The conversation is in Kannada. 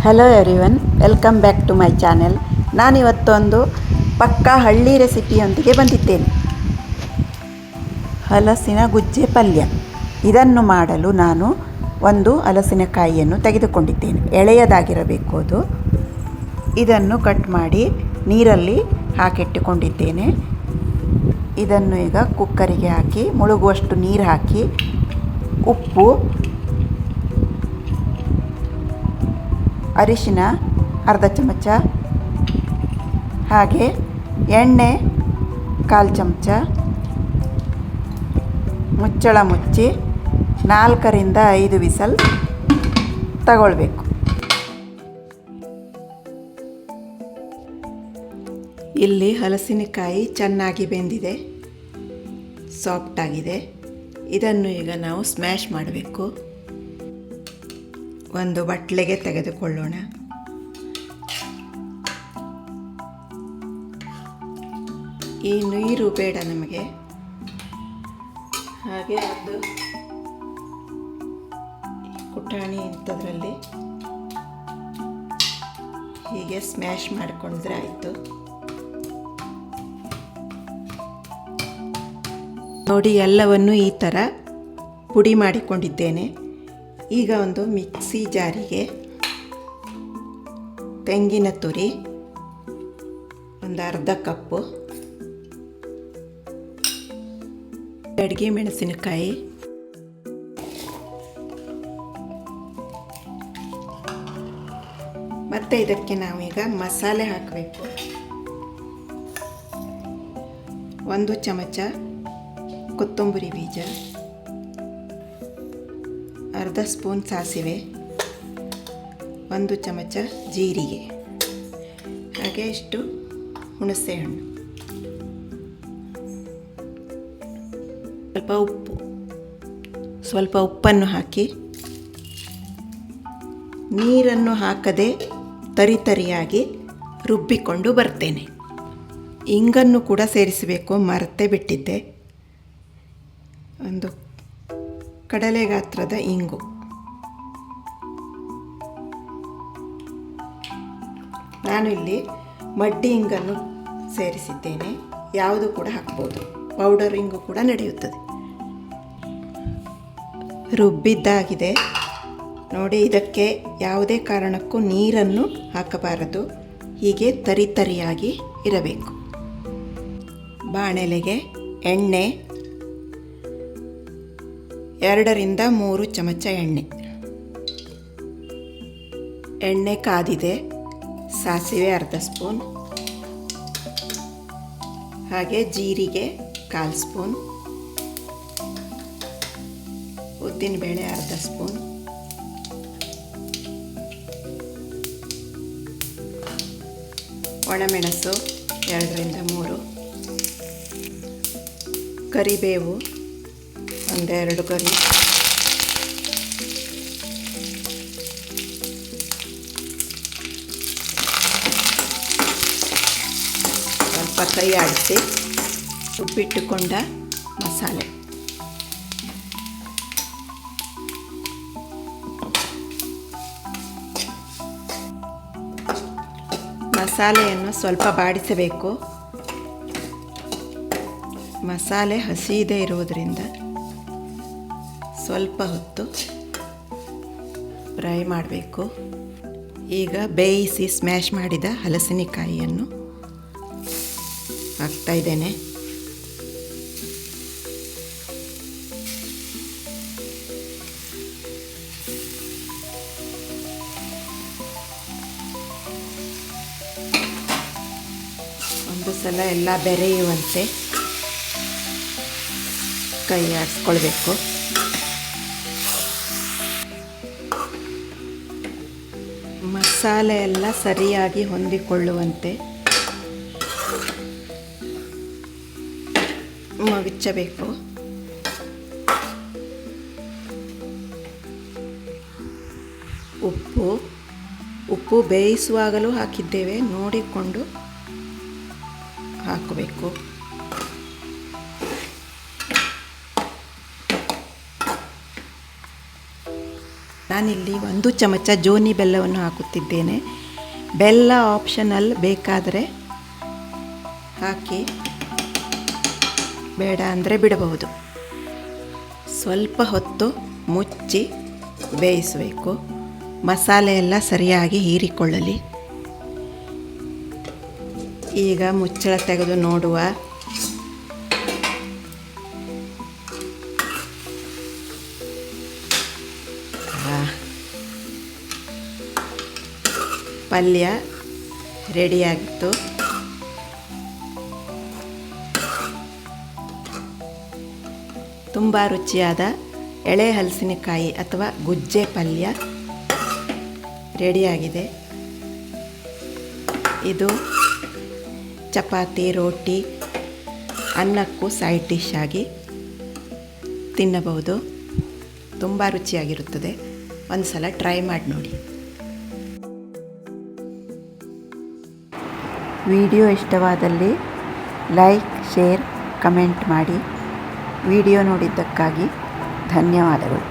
Hello everyone, welcome back to my channel. ನಾನಿವತ್ತೊಂದು ಪಕ್ಕಾ ಹಳ್ಳಿ ರೆಸಿಪಿಯೊಂದಿಗೆ ಬಂದಿದ್ದೇನೆ. ಹಲಸಿನ ಗುಜ್ಜೆ ಪಲ್ಯ. ಇದನ್ನು ಮಾಡಲು ನಾನು ಒಂದು ಹಲಸಿನಕಾಯಿಯನ್ನು ತೆಗೆದುಕೊಂಡಿದ್ದೇನೆ. ಎಳೆಯದಾಗಿರಬೇಕು ಅದು. ಇದನ್ನು ಕಟ್ ಮಾಡಿ ನೀರಲ್ಲಿ ಹಾಕಿಟ್ಟುಕೊಂಡಿದ್ದೇನೆ. ಇದನ್ನು ಈಗ ಕುಕ್ಕರಿಗೆ ಹಾಕಿ ಮುಳುಗುವಷ್ಟು ನೀರು ಹಾಕಿ ಉಪ್ಪು, ಅರಿಶಿನ ಅರ್ಧ ಚಮಚ, ಹಾಗೆ ಎಣ್ಣೆ 1/4 ಚಮಚ, ಮುಚ್ಚಳ ಮುಚ್ಚಿ 4ರಿಂದ 5 ವಿಸಲ್ ತಗೊಳ್ಬೇಕು. ಇಲ್ಲಿ ಹಲಸಿನಕಾಯಿ ಚೆನ್ನಾಗಿ ಬೆಂದಿದೆ, ಸಾಫ್ಟಾಗಿದೆ. ಇದನ್ನು ಈಗ ನಾವು ಸ್ಮ್ಯಾಶ್ ಮಾಡಬೇಕು. ಒಂದು ಬಟ್ಲೆಗೆ ತೆಗೆದುಕೊಳ್ಳೋಣ. ಈ ನೀರು ಬೇಡ ನಮಗೆ. ಹಾಗೆ ಒಂದು ಕುಟಾಣಿ ಇಂಥದ್ರಲ್ಲಿ ಹೀಗೆ ಸ್ಮ್ಯಾಶ್ ಮಾಡಿಕೊಂಡ್ರೆ ಆಯಿತು. ನೋಡಿ, ಎಲ್ಲವನ್ನು ಈ ಥರ ಪುಡಿ ಮಾಡಿಕೊಂಡಿದ್ದೇನೆ. ಈಗ ಒಂದು ಮಿಕ್ಸಿ ಜಾರಿಗೆ ತೆಂಗಿನ ತುರಿ ಒಂದು ಅರ್ಧ ಕಪ್ಪು, ಅಡಿಗೆ ಮೆಣಸಿನಕಾಯಿ, ಮತ್ತು ಇದಕ್ಕೆ ನಾವೀಗ ಮಸಾಲೆ ಹಾಕಬೇಕು. 1 ಚಮಚ ಕೊತ್ತಂಬರಿ ಬೀಜ, ಅರ್ಧ ಸ್ಪೂನ್ ಸಾಸಿವೆ, 1 ಚಮಚ ಜೀರಿಗೆ, ಹಾಗೆ ಇಷ್ಟು ಹುಣಸೆ ಹಣ್ಣು, ಸ್ವಲ್ಪ ಉಪ್ಪನ್ನು ಹಾಕಿ ನೀರನ್ನು ಹಾಕದೆ ತರಿಯಾಗಿ ರುಬ್ಬಿಕೊಂಡು ಬರ್ತೇನೆ. ಇಂಗನ್ನು ಕೂಡ ಸೇರಿಸಬೇಕು, ಮರೆತೇ ಬಿಟ್ಟಿದ್ದೆ. ಒಂದು ಕಡಲೆ ಗಾತ್ರದ ಇಂಗು, ನಾನು ಇಲ್ಲಿ ಮಡ್ಡಿ ಇಂಗನ್ನು ಸೇರಿಸಿದ್ದೇನೆ. ಯಾವುದು ಕೂಡ ಹಾಕ್ಬೋದು, ಪೌಡರ್ ಇಂಗು ಕೂಡ ನಡೆಯುತ್ತದೆ. ರುಬ್ಬಿದ್ದಾಗಿದೆ ನೋಡಿ. ಇದಕ್ಕೆ ಯಾವುದೇ ಕಾರಣಕ್ಕೂ ನೀರನ್ನು ಹಾಕಬಾರದು, ಹೀಗೆ ತರಿಯಾಗಿ ಇರಬೇಕು. ಬಾಣಲೆಗೆ ಎಣ್ಣೆ 2ರಿಂದ 3 ಚಮಚ ಎಣ್ಣೆ ಕಾದಿದೆ. ಸಾಸಿವೆ ಅರ್ಧ ಸ್ಪೂನ್, ಹಾಗೆ ಜೀರಿಗೆ 1/4 ಸ್ಪೂನ್, ಉದ್ದಿನಬೇಳೆ ಅರ್ಧ ಸ್ಪೂನ್, ಒಣಮೆಣಸು 2ರಿಂದ 3, ಕರಿಬೇವು 1-2 ಗರಿ, ಸ್ವಲ್ಪ ಕೈ ಆಡಿಸಿ ರುಬ್ಬಿಟ್ಟುಕೊಂಡ ಮಸಾಲೆ, ಮಸಾಲೆಯನ್ನು ಸ್ವಲ್ಪ ಬಾಡಿಸಬೇಕು. ಮಸಾಲೆ ಹಸಿದೇ ಇರುವುದರಿಂದ ಸ್ವಲ್ಪ ಹೊತ್ತು ಫ್ರೈ ಮಾಡಬೇಕು. ಈಗ ಬೇಯಿಸಿ ಸ್ಮ್ಯಾಶ್ ಮಾಡಿದ ಹಲಸಿನಕಾಯಿಯನ್ನು ಹಾಕ್ತಾ ಇದ್ದೇನೆ. ಒಂದು ಸಲ ಎಲ್ಲ ಬೆರೆಯುವಂತೆ ಕೈ ಆಡಿಸ್ಕೊಳ್ಬೇಕು. ಮಸಾಲೆ ಎಲ್ಲ ಸರಿಯಾಗಿ ಹೊಂದಿಕೊಳ್ಳುವಂತೆ ಮಗಚಬೇಕು. ಉಪ್ಪು ಬೇಯಿಸುವಾಗಲೂ ಹಾಕಿದ್ದೇವೆ, ನೋಡಿಕೊಂಡು ಹಾಕಬೇಕು. ನಾನಿಲ್ಲಿ 1 ಚಮಚ ಜೋನಿ ಬೆಲ್ಲವನ್ನು ಹಾಕುತ್ತಿದ್ದೇನೆ. ಬೆಲ್ಲ ಆಪ್ಷನಲ್, ಬೇಕಾದರೆ ಹಾಕಿ, ಬೇಡ ಅಂದರೆ ಬಿಡಬಹುದು. ಸ್ವಲ್ಪ ಹೊತ್ತು ಮುಚ್ಚಿ ಬೇಯಿಸಬೇಕು. ಮಸಾಲೆ ಎಲ್ಲ ಸರಿಯಾಗಿ ಹೀರಿಕೊಳ್ಳಲಿ. ಈಗ ಮುಚ್ಚಳ ತೆಗೆದು ನೋಡುವ. ಪಲ್ಯ ರೆಡಿಯಾಗಿತ್ತು. ತುಂಬ ರುಚಿಯಾದ ಎಳೆ ಹಲಸಿನಕಾಯಿ ಅಥವಾ ಗುಜ್ಜೆ ಪಲ್ಯ ರೆಡಿಯಾಗಿದೆ. ಇದು ಚಪಾತಿ, ರೋಟಿ, ಅನ್ನಕ್ಕೂ ಸೈಡ್ ಡಿಶ್ ಆಗಿ ತಿನ್ನಬಹುದು. ತುಂಬ ರುಚಿಯಾಗಿರುತ್ತದೆ. ಒಂದು ಸಲ ಟ್ರೈ ಮಾಡಿ ನೋಡಿ. ವಿಡಿಯೋ ಇಷ್ಟವಾದಲ್ಲಿ ಲೈಕ್, ಶೇರ್, ಕಮೆಂಟ್ ಮಾಡಿ. ವಿಡಿಯೋ ನೋಡಿದ್ದಕ್ಕಾಗಿ ಧನ್ಯವಾದಗಳು.